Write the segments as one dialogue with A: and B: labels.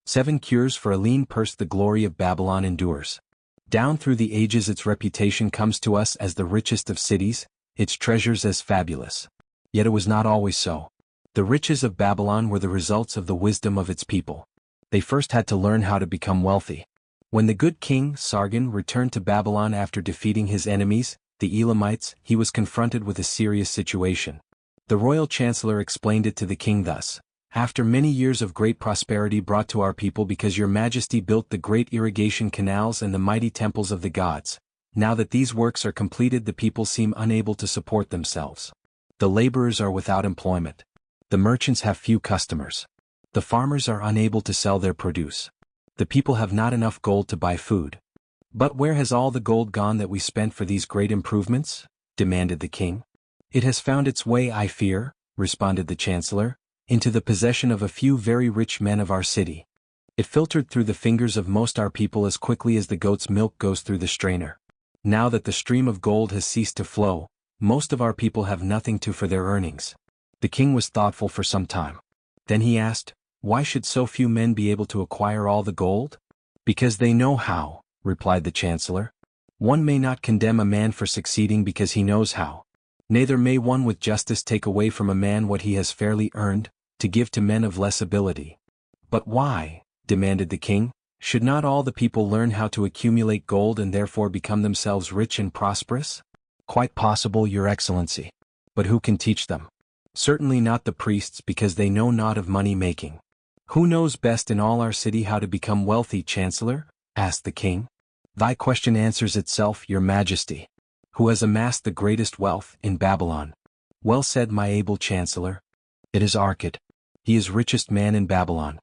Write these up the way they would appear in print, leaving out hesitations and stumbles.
A: 7 cures for a lean purse. The glory of Babylon endures. Down through the ages its reputation comes to us as the richest of cities, its treasures as fabulous. Yet it was not always so. The riches of Babylon were the results of the wisdom of its people. They first had to learn how to become wealthy. When the good king, Sargon, returned to Babylon after defeating his enemies, the Elamites, he was confronted with a serious situation. The royal chancellor explained it to the king thus: "After many years of great prosperity brought to our people because your majesty built the great irrigation canals and the mighty temples of the gods, now that these works are completed the people seem unable to support themselves. The laborers are without employment. The merchants have few customers. The farmers are unable to sell their produce. The people have not enough gold to buy food." "But where has all the gold gone that we spent for these great improvements?" demanded the king. "It has found its way, I fear," responded the chancellor, "into the possession of a few very rich men of our city. It filtered through the fingers of most our people as quickly as the goat's milk goes through the strainer. Now that the stream of gold has ceased to flow, most of our people have nothing for their earnings." The king was thoughtful for some time. Then he asked, "Why should so few men be able to acquire all the gold?" "Because they know how," replied the chancellor. "One may not condemn a man for succeeding because he knows how. Neither may one with justice take away from a man what he has fairly earned, to give to men of less ability." "But why?" demanded the king. "Should not all the people learn how to accumulate gold and therefore become themselves rich and prosperous?" "Quite possible, your excellency. But who can teach them?" "Certainly not the priests, because they know naught of money-making." "Who knows best in all our city how to become wealthy, Chancellor?" asked the king. "Thy question answers itself, your majesty. Who has amassed the greatest wealth in Babylon?" "Well said, my able chancellor. It is Arkad. He is richest man in Babylon.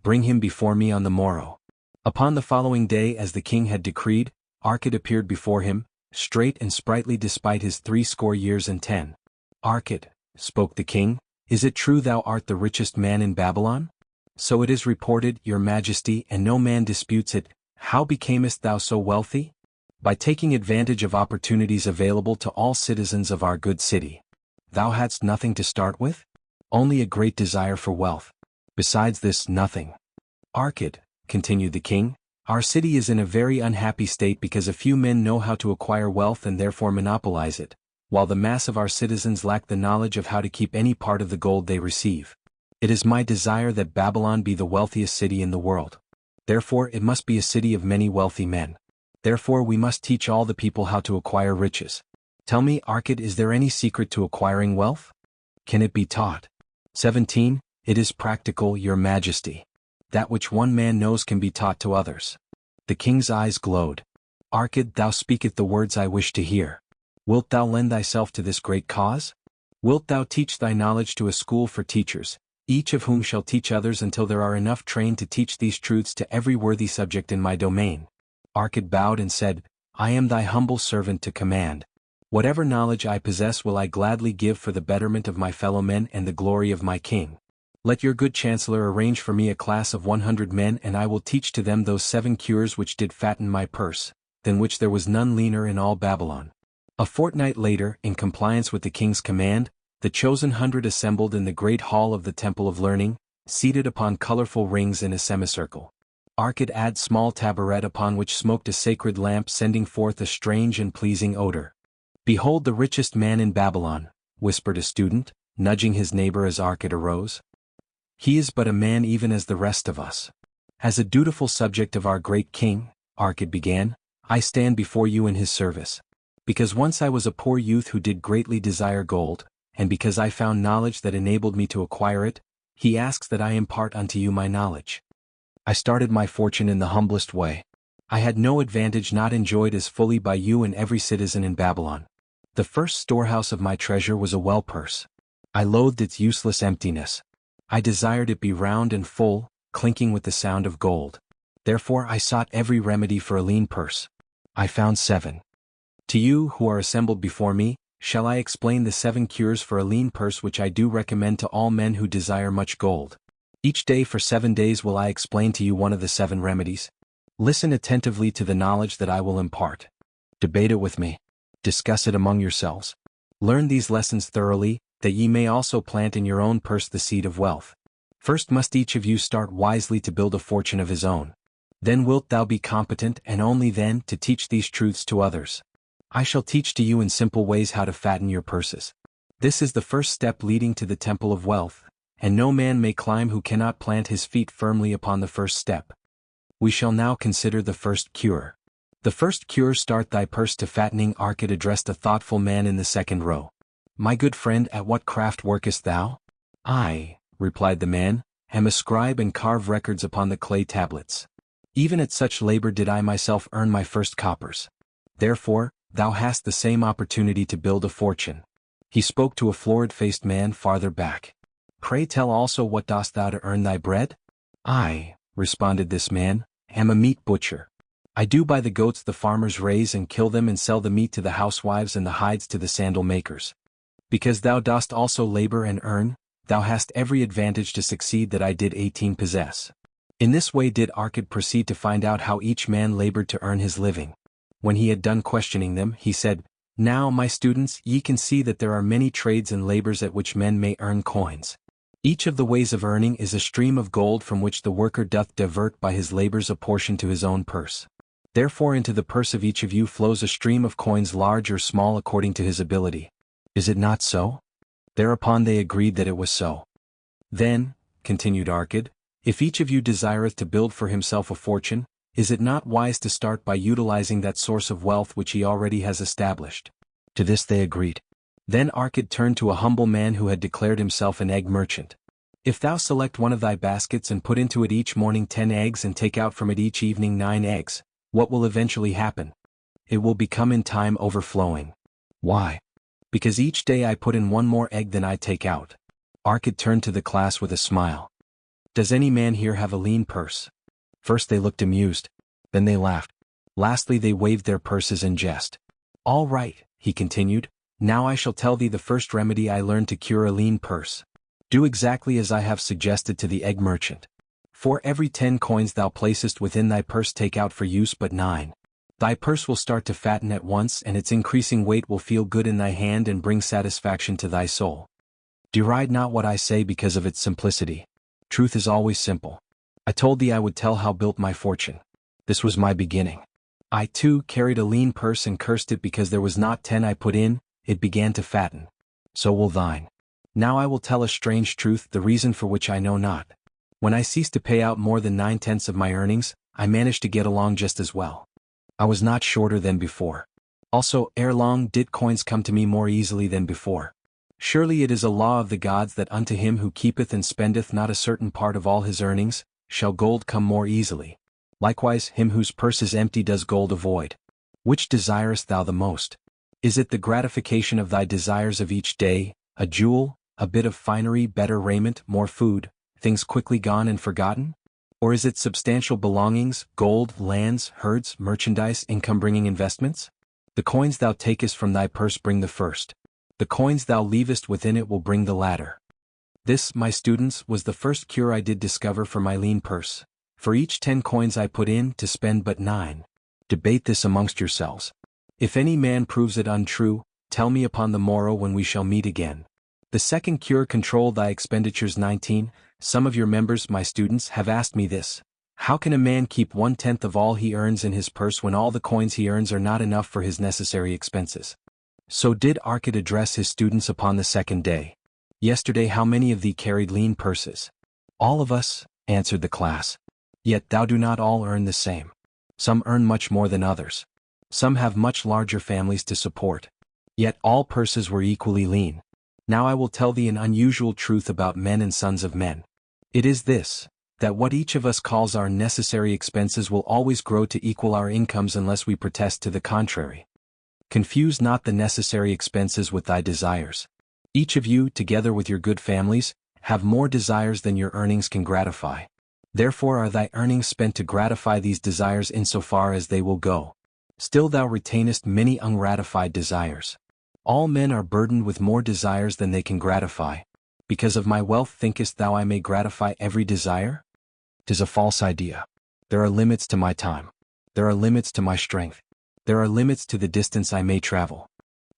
A: Bring him before me on the morrow." Upon the following day, as the king had decreed, Arkad appeared before him, straight and sprightly despite his 60 years and 10. "Arkad," spoke the king, "is it true thou art the richest man in Babylon?" "So it is reported, your majesty, and no man disputes it. How becamest thou so wealthy?" "By taking advantage of opportunities available to all citizens of our good city." "Thou hadst nothing to start with?" "Only a great desire for wealth. Besides this, nothing." "Arkad," continued the king, "our city is in a very unhappy state because a few men know how to acquire wealth and therefore monopolize it, while the mass of our citizens lack the knowledge of how to keep any part of the gold they receive. It is my desire that Babylon be the wealthiest city in the world. Therefore it must be a city of many wealthy men. Therefore we must teach all the people how to acquire riches. Tell me, Arkad, is there any secret to acquiring wealth? Can it be taught?" 17. "It is practical, your majesty. That which one man knows can be taught to others." The king's eyes glowed. "Arkad, thou speakest the words I wish to hear. Wilt thou lend thyself to this great cause? Wilt thou teach thy knowledge to a school for teachers, each of whom shall teach others until there are enough trained to teach these truths to every worthy subject in my domain?" Arkad bowed and said, "I am thy humble servant to command. Whatever knowledge I possess will I gladly give for the betterment of my fellow men and the glory of my king. Let your good chancellor arrange for me a class of 100 men and I will teach to them those 7 cures which did fatten my purse, than which there was none leaner in all Babylon." A fortnight later, in compliance with the king's command, the chosen 100 assembled in the great hall of the Temple of Learning, seated upon colorful rings in a semicircle. Arkad had small tabaret upon which smoked a sacred lamp sending forth a strange and pleasing odor. "Behold the richest man in Babylon," whispered a student, nudging his neighbor as Arkad arose. "He is but a man even as the rest of us. As a dutiful subject of our great king," Arkad began, "I stand before you in his service. Because once I was a poor youth who did greatly desire gold, and because I found knowledge that enabled me to acquire it, he asks that I impart unto you my knowledge. I started my fortune in the humblest way. I had no advantage not enjoyed as fully by you and every citizen in Babylon. The first storehouse of my treasure was a well purse. I loathed its useless emptiness. I desired it be round and full, clinking with the sound of gold. Therefore I sought every remedy for a lean purse. I found 7. To you, who are assembled before me, shall I explain the 7 cures for a lean purse which I do recommend to all men who desire much gold. Each day for 7 days will I explain to you one of the 7 remedies. Listen attentively to the knowledge that I will impart. Debate it with me. Discuss it among yourselves. Learn these lessons thoroughly, that ye may also plant in your own purse the seed of wealth. First must each of you start wisely to build a fortune of his own. Then wilt thou be competent, and only then, to teach these truths to others. I shall teach to you in simple ways how to fatten your purses. This is the first step leading to the temple of wealth, and no man may climb who cannot plant his feet firmly upon the first step. We shall now consider the first cure. The first cure: start thy purse to fattening. Arkad addressed a thoughtful man in the second row. My good friend, at what craft workest thou? I, replied the man, am a scribe and carve records upon the clay tablets. Even at such labor did I myself earn my first coppers. Therefore, thou hast the same opportunity to build a fortune. He spoke to a florid-faced man farther back. Pray tell also, what dost thou to earn thy bread? I, responded this man, am a meat butcher. I do buy the goats the farmers raise and kill them and sell the meat to the housewives and the hides to the sandal makers. Because thou dost also labor and earn, thou hast every advantage to succeed that I did 18 possess. In this way did Arkad proceed to find out how each man labored to earn his living. When he had done questioning them, he said, Now, my students, ye can see that there are many trades and labors at which men may earn coins. Each of the ways of earning is a stream of gold from which the worker doth divert by his labors a portion to his own purse. Therefore into the purse of each of you flows a stream of coins, large or small according to his ability. Is it not so? Thereupon they agreed that it was so. Then, continued Arkad, if each of you desireth to build for himself a fortune, is it not wise to start by utilizing that source of wealth which he already has established? To this they agreed. Then Arkad turned to a humble man who had declared himself an egg merchant. If thou select one of thy baskets and put into it each morning 10 eggs and take out from it each evening 9 eggs, what will eventually happen? It will become in time overflowing. Why? Because each day I put in 1 more egg than I take out. Arkad turned to the class with a smile. Does any man here have a lean purse? First they looked amused. Then they laughed. Lastly they waved their purses in jest. All right, he continued. Now I shall tell thee the first remedy I learned to cure a lean purse. Do exactly as I have suggested to the egg merchant. For every 10 coins thou placest within thy purse, take out for use but 9. Thy purse will start to fatten at once, and its increasing weight will feel good in thy hand and bring satisfaction to thy soul. Deride not what I say because of its simplicity. Truth is always simple. I told thee I would tell how built my fortune. This was my beginning. I too carried a lean purse and cursed it because there was not 10 I put in, it began to fatten. So will thine. Now I will tell a strange truth, the reason for which I know not. When I ceased to pay out more than 9/10 of my earnings, I managed to get along just as well. I was not shorter than before. Also, ere long did coins come to me more easily than before. Surely it is a law of the gods that unto him who keepeth and spendeth not a certain part of all his earnings, shall gold come more easily. Likewise him whose purse is empty does gold avoid. Which desirest thou the most? Is it the gratification of thy desires of each day, a jewel, a bit of finery, better raiment, more food, things quickly gone and forgotten? Or is it substantial belongings, gold, lands, herds, merchandise, income-bringing investments? The coins thou takest from thy purse bring the first. The coins thou leavest within it will bring the latter. This, my students, was the first cure I did discover for my lean purse. For each 10 coins I put in, to spend but 9. Debate this amongst yourselves. If any man proves it untrue, tell me upon the morrow when we shall meet again. The second cure: control thy expenditures. 19. Some of your members, my students, have asked me this. How can a man keep 1/10 of all he earns in his purse when all the coins he earns are not enough for his necessary expenses? So did Arkad address his students upon the second day. Yesterday how many of thee carried lean purses? All of us, answered the class. Yet thou do not all earn the same. Some earn much more than others. Some have much larger families to support. Yet all purses were equally lean. Now I will tell thee an unusual truth about men and sons of men. It is this, that what each of us calls our necessary expenses will always grow to equal our incomes unless we protest to the contrary. Confuse not the necessary expenses with thy desires. Each of you, together with your good families, have more desires than your earnings can gratify. Therefore are thy earnings spent to gratify these desires insofar as they will go. Still thou retainest many ungratified desires. All men are burdened with more desires than they can gratify. Because of my wealth thinkest thou I may gratify every desire? 'Tis a false idea. There are limits to my time. There are limits to my strength. There are limits to the distance I may travel.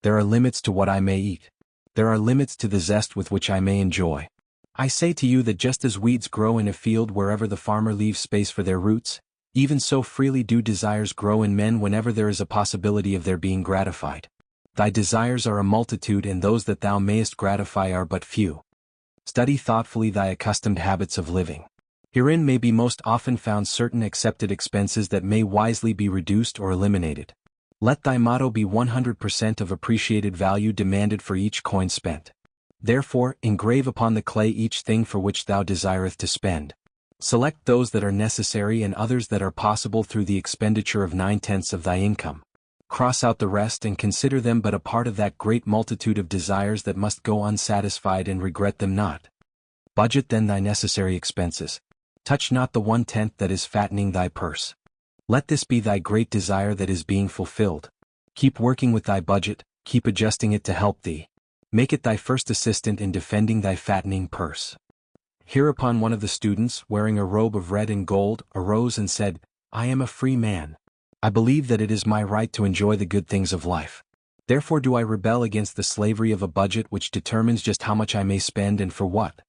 A: There are limits to what I may eat. There are limits to the zest with which I may enjoy. I say to you that just as weeds grow in a field wherever the farmer leaves space for their roots, even so freely do desires grow in men whenever there is a possibility of their being gratified. Thy desires are a multitude, and those that thou mayest gratify are but few. Study thoughtfully thy accustomed habits of living. Herein may be most often found certain accepted expenses that may wisely be reduced or eliminated. Let thy motto be 100% of appreciated value demanded for each coin spent. Therefore, engrave upon the clay each thing for which thou desireth to spend. Select those that are necessary and others that are possible through the expenditure of 9/10 of thy income. Cross out the rest and consider them but a part of that great multitude of desires that must go unsatisfied, and regret them not. Budget then thy necessary expenses. Touch not the 1/10 that is fattening thy purse. Let this be thy great desire that is being fulfilled. Keep working with thy budget, keep adjusting it to help thee. Make it thy first assistant in defending thy fattening purse. Hereupon one of the students, wearing a robe of red and gold, arose and said, I am a free man. I believe that it is my right to enjoy the good things of life. Therefore do I rebel against the slavery of a budget which determines just how much I may spend and for what.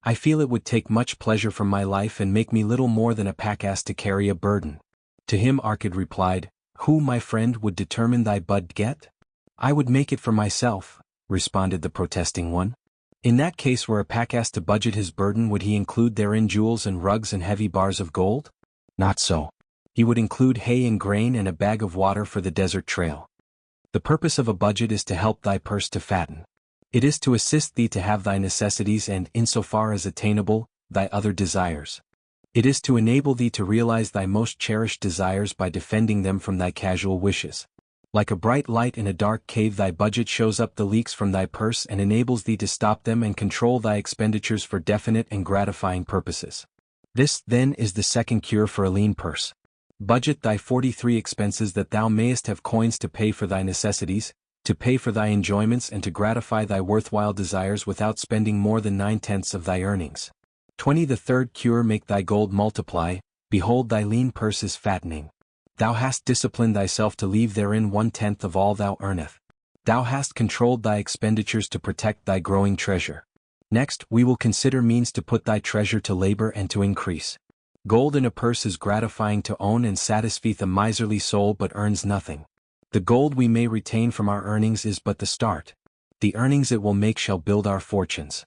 A: I feel it would take much pleasure from my life and make me little more than a packass to carry a burden. To him Arkad replied, Who, my friend, would determine thy budget? I would make it for myself, responded the protesting one. In that case, were a packass to budget his burden, would he include therein jewels and rugs and heavy bars of gold? Not so. He would include hay and grain and a bag of water for the desert trail. The purpose of a budget is to help thy purse to fatten. It is to assist thee to have thy necessities and, insofar as attainable, thy other desires. It is to enable thee to realize thy most cherished desires by defending them from thy casual wishes. Like a bright light in a dark cave, thy budget shows up the leaks from thy purse and enables thee to stop them and control thy expenditures for definite and gratifying purposes. This, then, is the second cure for a lean purse. Budget thy 43 expenses that thou mayest have coins to pay for thy necessities, to pay for thy enjoyments, and to gratify thy worthwhile desires without spending more than 9/10 of thy earnings. 20. The third cure, make thy gold multiply. Behold, thy lean purse is fattening. Thou hast disciplined thyself to leave therein 1/10 of all thou earnest. Thou hast controlled thy expenditures to protect thy growing treasure. Next, we will consider means to put thy treasure to labor and to increase. Gold in a purse is gratifying to own and satisfieth a miserly soul, but earns nothing. The gold we may retain from our earnings is but the start. The earnings it will make shall build our fortunes.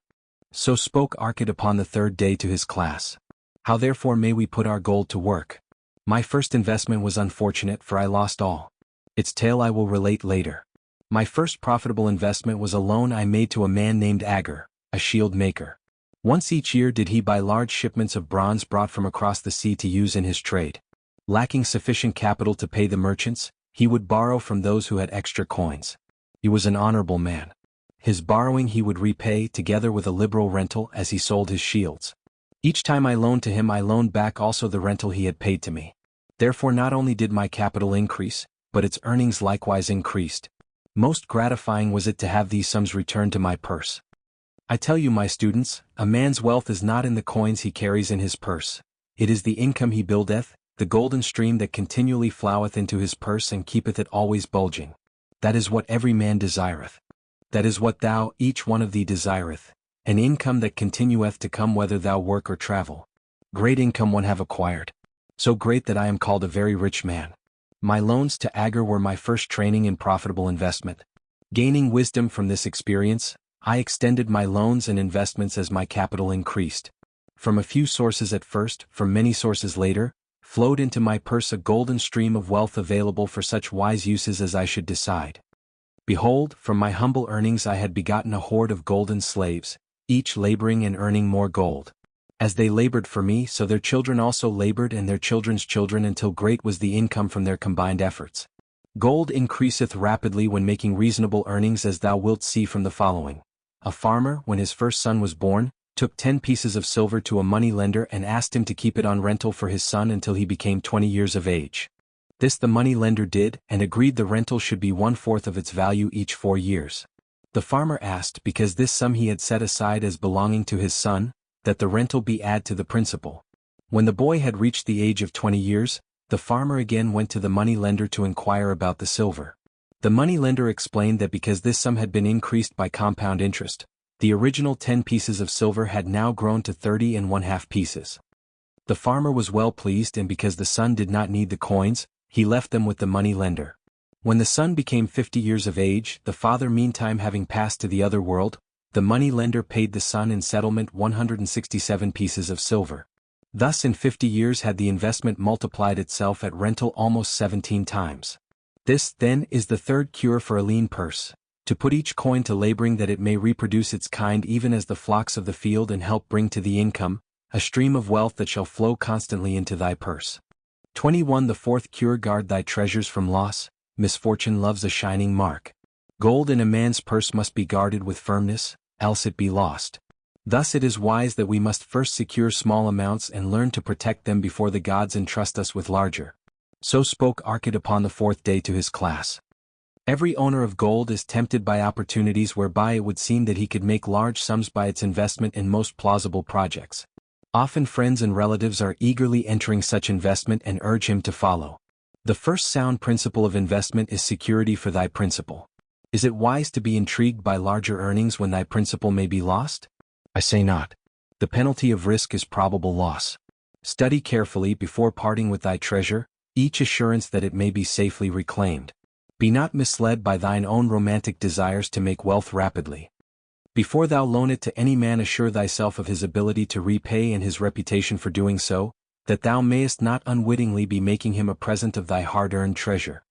A: So spoke Arkad upon the third day to his class. How therefore may we put our gold to work? My first investment was unfortunate, for I lost all. Its tale I will relate later. My first profitable investment was a loan I made to a man named Arkad, a shield maker. Once each year did he buy large shipments of bronze brought from across the sea to use in his trade. Lacking sufficient capital to pay the merchants, he would borrow from those who had extra coins. He was an honorable man. His borrowing he would repay together with a liberal rental as he sold his shields. Each time I loaned to him, I loaned back also the rental he had paid to me. Therefore not only did my capital increase, but its earnings likewise increased. Most gratifying was it to have these sums returned to my purse. I tell you, my students, a man's wealth is not in the coins he carries in his purse. It is the income he buildeth, the golden stream that continually floweth into his purse and keepeth it always bulging. That is what every man desireth. That is what thou, each one of thee, desireth, an income that continueth to come whether thou work or travel. Great income one have acquired. So great that I am called a very rich man. My loans to Arkad were my first training in profitable investment. Gaining wisdom from this experience, I extended my loans and investments as my capital increased. From a few sources at first, from many sources later, flowed into my purse a golden stream of wealth available for such wise uses as I should decide. Behold, from my humble earnings I had begotten a horde of golden slaves, each laboring and earning more gold. As they labored for me, so their children also labored, and their children's children, until great was the income from their combined efforts. Gold increaseth rapidly when making reasonable earnings, as thou wilt see from the following. A farmer, when his first son was born, took 10 pieces of silver to a money lender and asked him to keep it on rental for his son until he became 20 years of age. This the money lender did, and agreed the rental should be 1/4 of its value each 4 years. The farmer asked, because this sum he had set aside as belonging to his son, that the rental be add to the principal. When the boy had reached the age of 20 years, the farmer again went to the money lender to inquire about the silver. The money lender explained that because this sum had been increased by compound interest, The original 10 pieces of silver had now grown to 30½ pieces. The farmer was well pleased, and because the son did not need the coins, he left them with the money lender. When the son became 50 years of age, the father meantime having passed to the other world, the money lender paid the son in settlement 167 pieces of silver. Thus in 50 years had the investment multiplied itself at rental almost 17 times. This, then, is the third cure for a lean purse: to put each coin to laboring that it may reproduce its kind even as the flocks of the field, and help bring to the income a stream of wealth that shall flow constantly into thy purse. 21. The fourth cure: guard thy treasures from loss. Misfortune loves a shining mark. Gold in a man's purse must be guarded with firmness, else it be lost. Thus it is wise that we must first secure small amounts and learn to protect them before the gods entrust us with larger. So spoke Arkad upon the fourth day to his class. Every owner of gold is tempted by opportunities whereby it would seem that he could make large sums by its investment in most plausible projects. Often friends and relatives are eagerly entering such investment and urge him to follow. The first sound principle of investment is security for thy principal. Is it wise to be intrigued by larger earnings when thy principal may be lost? I say not. The penalty of risk is probable loss. Study carefully before parting with thy treasure, each assurance that it may be safely reclaimed. Be not misled by thine own romantic desires to make wealth rapidly. Before thou loan it to any man, assure thyself of his ability to repay and his reputation for doing so, that thou mayest not unwittingly be making him a present of thy hard-earned treasure.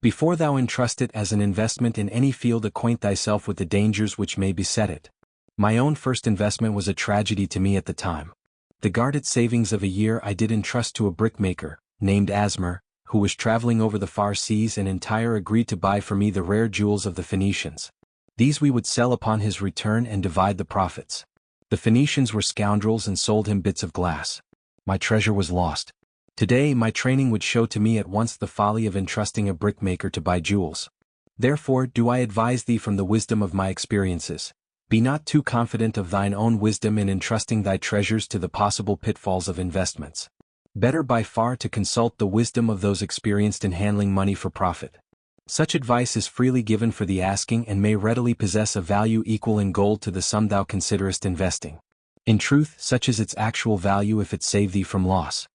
A: Before thou entrust it as an investment in any field, acquaint thyself with the dangers which may beset it. My own first investment was a tragedy to me at the time. The guarded savings of a year I did entrust to a brickmaker, named Asmer, who was traveling over the far seas, and entire agreed to buy for me the rare jewels of the Phoenicians. These we would sell upon his return and divide the profits. The Phoenicians were scoundrels and sold him bits of glass. My treasure was lost. Today my training would show to me at once the folly of entrusting a brickmaker to buy jewels. Therefore do I advise thee from the wisdom of my experiences. Be not too confident of thine own wisdom in entrusting thy treasures to the possible pitfalls of investments. Better by far to consult the wisdom of those experienced in handling money for profit. Such advice is freely given for the asking, and may readily possess a value equal in gold to the sum thou considerest investing. In truth, such is its actual value if it save thee from loss.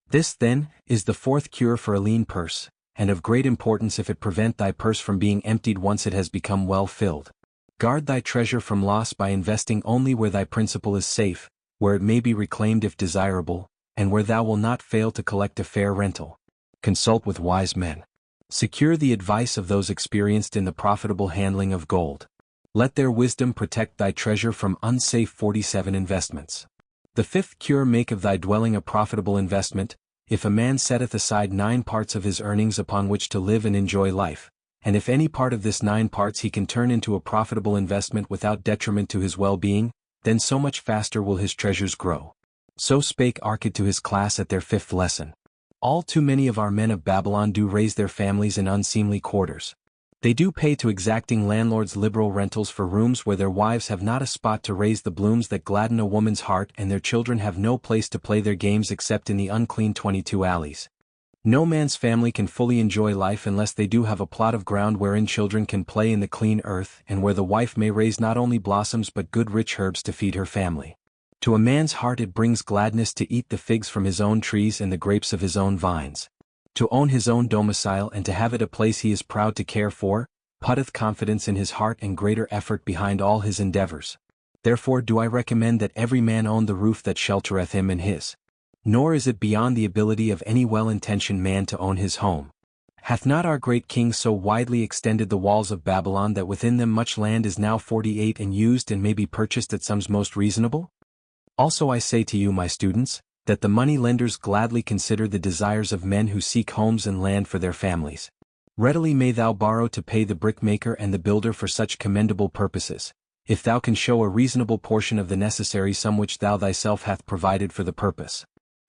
A: This, then, is the fourth cure for a lean purse, and of great importance if it prevent thy purse from being emptied once it has become well filled. Guard thy treasure from loss by investing only where thy principal is safe, where it may be reclaimed if desirable, and where thou wilt not fail to collect a fair rental. Consult with wise men. Secure the advice of those experienced in the profitable handling of gold. Let their wisdom protect thy treasure from unsafe 47 investments. The fifth cure: make of thy dwelling a profitable investment. If a man setteth aside 9 parts of his earnings upon which to live and enjoy life, and if any part of this 9 parts he can turn into a profitable investment without detriment to his well-being, then so much faster will his treasures grow. So spake Arkad to his class at their 5th lesson. All too many of our men of Babylon do raise their families in unseemly quarters. They do pay to exacting landlords liberal rentals for rooms where their wives have not a spot to raise the blooms that gladden a woman's heart, and their children have no place to play their games except in the unclean 22 alleys. No man's family can fully enjoy life unless they do have a plot of ground wherein children can play in the clean earth, and where the wife may raise not only blossoms but good rich herbs to feed her family. To a man's heart it brings gladness to eat the figs from his own trees and the grapes of his own vines. To own his own domicile and to have it a place he is proud to care for, putteth confidence in his heart and greater effort behind all his endeavors. Therefore do I recommend that every man own the roof that sheltereth him and his. Nor is it beyond the ability of any well-intentioned man to own his home. Hath not our great king so widely extended the walls of Babylon that within them much land is now 48 and used and may be purchased at sums most reasonable? Also I say to you, my students, that the money lenders gladly consider the desires of men who seek homes and land for their families. Readily may thou borrow to pay the brickmaker and the builder for such commendable purposes, if thou can show a reasonable portion of the necessary sum which thou thyself hath provided for the purpose.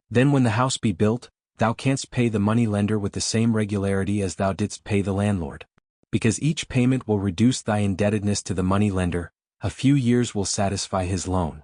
A: Then when the house be built, thou canst pay the money lender with the same regularity as thou didst pay the landlord. Because each payment will reduce thy indebtedness to the money lender, a few years will satisfy his loan.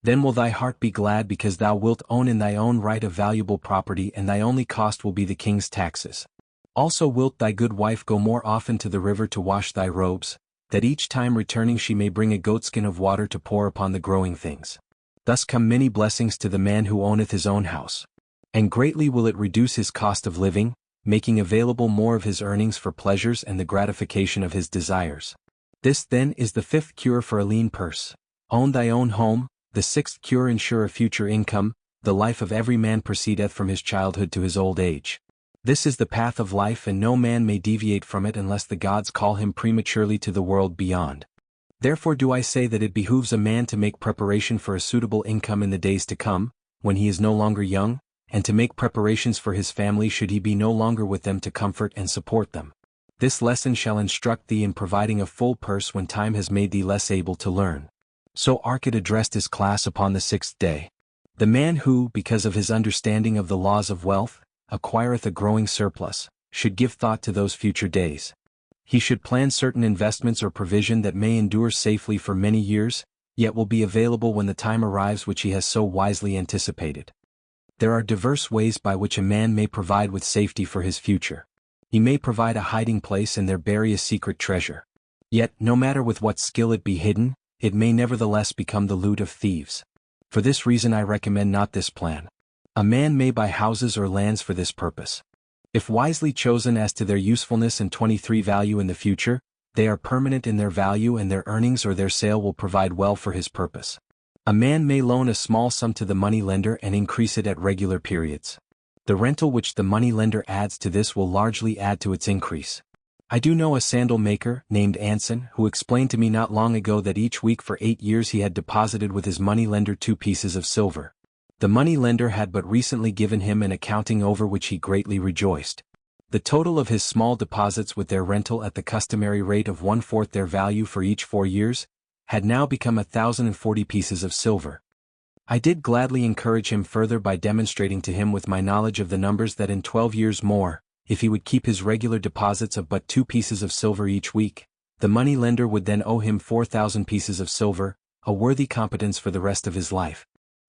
A: Then will thy heart be glad because thou wilt own in thy own right a valuable property, and thy only cost will be the king's taxes. Also wilt thy good wife go more often to the river to wash thy robes, that each time returning she may bring a goatskin of water to pour upon the growing things. Thus come many blessings to the man who owneth his own house. And greatly will it reduce his cost of living, making available more of his earnings for pleasures and the gratification of his desires. This then is the fifth cure for a lean purse. Own thy own home. The sixth cure: ensure a future income. The life of every man proceedeth from his childhood to his old age. This is the path of life, and no man may deviate from it unless the gods call him prematurely to the world beyond. Therefore do I say that it behooves a man to make preparation for a suitable income in the days to come, when he is no longer young, and to make preparations for his family should he be no longer with them to comfort and support them. This lesson shall instruct thee in providing a full purse when time has made thee less able to learn. So Arkad addressed his class upon the sixth day. The man who, because of his understanding of the laws of wealth, acquireth a growing surplus, should give thought to those future days. He should plan certain investments or provision that may endure safely for many years, yet will be available when the time arrives which he has so wisely anticipated. There are diverse ways by which a man may provide with safety for his future. He may provide a hiding place and there bury a secret treasure. Yet, no matter with what skill it be hidden, it may nevertheless become the loot of thieves. For this reason I recommend not this plan. A man may buy houses or lands for this purpose. If wisely chosen as to their usefulness and 23 value in the future, they are permanent in their value and their earnings or their sale will provide well for his purpose. A man may loan a small sum to the money lender and increase it at regular periods. The rental which the money lender adds to this will largely add to its increase. I do know a sandal maker, named Anson, who explained to me not long ago that each week for 8 years he had deposited with his money lender 2 pieces of silver. The money lender had but recently given him an accounting over which he greatly rejoiced. The total of his small deposits with their rental at the customary rate of 1/4 their value for each 4 years, had now become 1,040 pieces of silver. I did gladly encourage him further by demonstrating to him with my knowledge of the numbers that in 12 years more, if he would keep his regular deposits of but 2 pieces of silver each week, the money lender would then owe him 4,000 pieces of silver, a worthy competence for the rest of his life.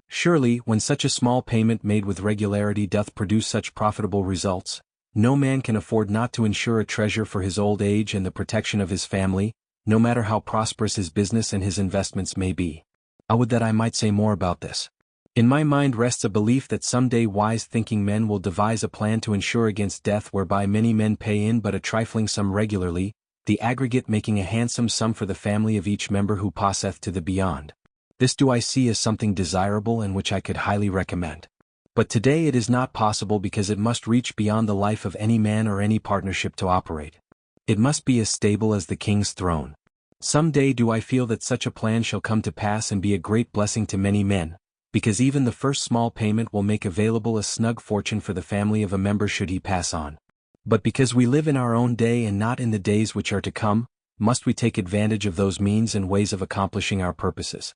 A: Surely, when such a small payment made with regularity doth produce such profitable results, no man can afford not to ensure a treasure for his old age and the protection of his family, no matter how prosperous his business and his investments may be. I would that I might say more about this. In my mind rests a belief that someday wise thinking men will devise a plan to insure against death whereby many men pay in but a trifling sum regularly, the aggregate making a handsome sum for the family of each member who passeth to the beyond. This do I see as something desirable and which I could highly recommend. But today it is not possible because it must reach beyond the life of any man or any partnership to operate. It must be as stable as the king's throne. Some day do I feel that such a plan shall come to pass and be a great blessing to many men, because even the first small payment will make available a snug fortune for the family of a member should he pass on. But because we live in our own day and not in the days which are to come, must we take advantage of those means and ways of accomplishing our purposes.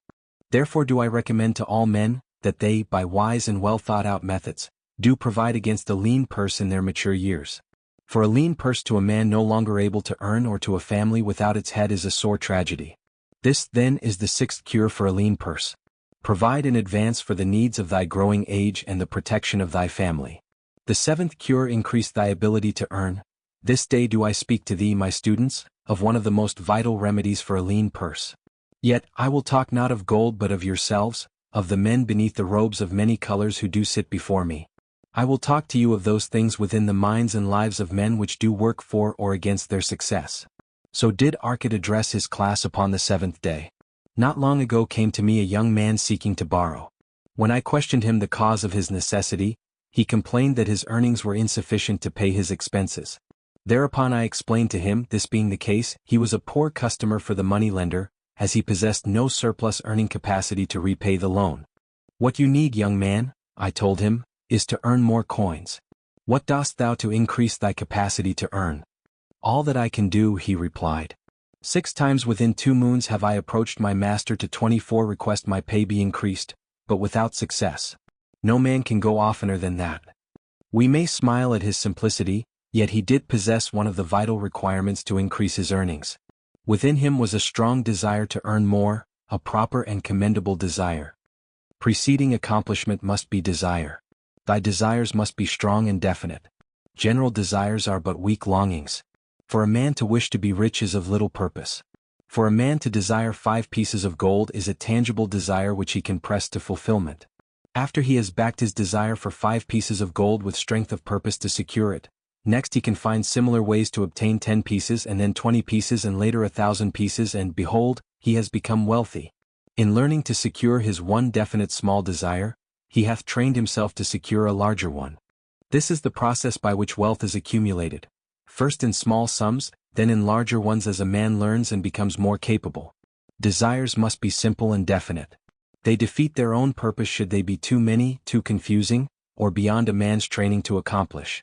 A: Therefore do I recommend to all men, that they, by wise and well thought out methods, do provide against a lean purse in their mature years. For a lean purse to a man no longer able to earn or to a family without its head is a sore tragedy. This, then, is the sixth cure for a lean purse. Provide in advance for the needs of thy growing age and the protection of thy family. The seventh cure: increase thy ability to earn. This day do I speak to thee, my students, of one of the most vital remedies for a lean purse. Yet, I will talk not of gold but of yourselves, of the men beneath the robes of many colors who do sit before me. I will talk to you of those things within the minds and lives of men which do work for or against their success. So did Arkad address his class upon the seventh day. Not long ago came to me a young man seeking to borrow. When I questioned him the cause of his necessity, he complained that his earnings were insufficient to pay his expenses. Thereupon I explained to him, this being the case, he was a poor customer for the moneylender, as he possessed no surplus earning capacity to repay the loan. What you need, young man, I told him, is to earn more coins. What dost thou to increase thy capacity to earn? All that I can do, he replied. 6 times within 2 moons have I approached my master to 24 request my pay be increased, but without success. No man can go oftener than that. We may smile at his simplicity, yet he did possess one of the vital requirements to increase his earnings. Within him was a strong desire to earn more, a proper and commendable desire. Preceding accomplishment must be desire. Thy desires must be strong and definite. General desires are but weak longings. For a man to wish to be rich is of little purpose. For a man to desire 5 pieces of gold is a tangible desire which he can press to fulfillment. After he has backed his desire for 5 pieces of gold with strength of purpose to secure it, next he can find similar ways to obtain 10 pieces and then 20 pieces and later 1,000 pieces, and behold, he has become wealthy. In learning to secure his one definite small desire, he hath trained himself to secure a larger one. This is the process by which wealth is accumulated, first in small sums, then in larger ones as a man learns and becomes more capable. Desires must be simple and definite. They defeat their own purpose should they be too many, too confusing, or beyond a man's training to accomplish.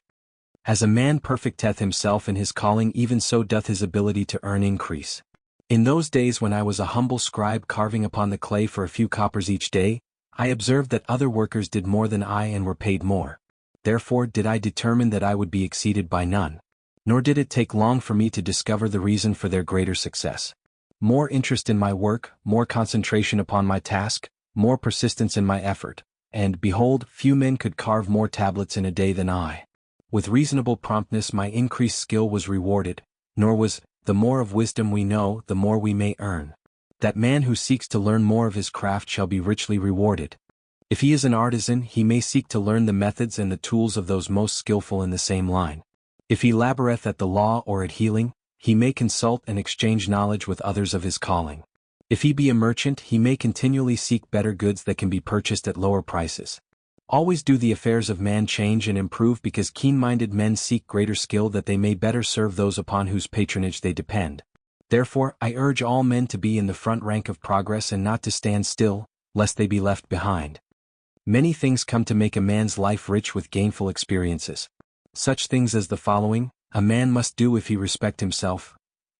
A: As a man perfecteth himself in his calling, even so doth his ability to earn increase. In those days when I was a humble scribe carving upon the clay for a few coppers each day, I observed that other workers did more than I and were paid more. Therefore did I determine that I would be exceeded by none. Nor did it take long for me to discover the reason for their greater success. More interest in my work, more concentration upon my task, more persistence in my effort, and, behold, few men could carve more tablets in a day than I. With reasonable promptness my increased skill was rewarded, nor was, the more of wisdom we know, the more we may earn. That man who seeks to learn more of his craft shall be richly rewarded. If he is an artisan, he may seek to learn the methods and the tools of those most skillful in the same line. If he laboreth at the law or at healing, he may consult and exchange knowledge with others of his calling. If he be a merchant, he may continually seek better goods that can be purchased at lower prices. Always do the affairs of man change and improve, because keen-minded men seek greater skill that they may better serve those upon whose patronage they depend. Therefore, I urge all men to be in the front rank of progress and not to stand still, lest they be left behind. Many things come to make a man's life rich with gainful experiences. Such things as the following: a man must do if he respect himself.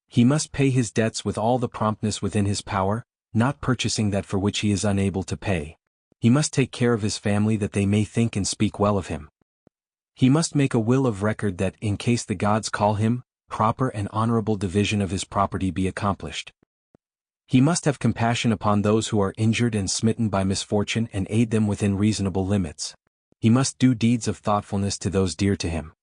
A: He must pay his debts with all the promptness within his power, not purchasing that for which he is unable to pay. He must take care of his family that they may think and speak well of him. He must make a will of record that, in case the gods call him, proper and honorable division of his property be accomplished. He must have compassion upon those who are injured and smitten by misfortune and aid them within reasonable limits. He must do deeds of thoughtfulness to those dear to him.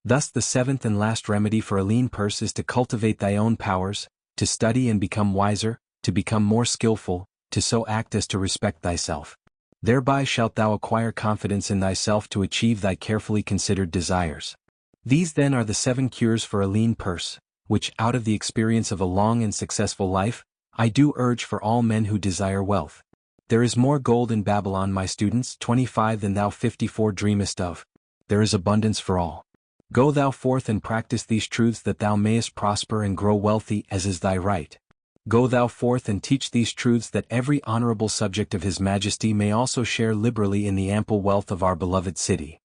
A: Thus the 7th and last remedy for a lean purse is to cultivate thy own powers, to study and become wiser, to become more skillful, to so act as to respect thyself. Thereby shalt thou acquire confidence in thyself to achieve thy carefully considered desires. These then are the 7 cures for a lean purse, which, out of the experience of a long and successful life, I do urge for all men who desire wealth. There is more gold in Babylon, my students, 25, than thou 54 dreamest of. There is abundance for all. Go thou forth and practice these truths that thou mayest prosper and grow wealthy as is thy right. Go thou forth and teach these truths that every honorable subject of His Majesty may also share liberally in the ample wealth of our beloved city.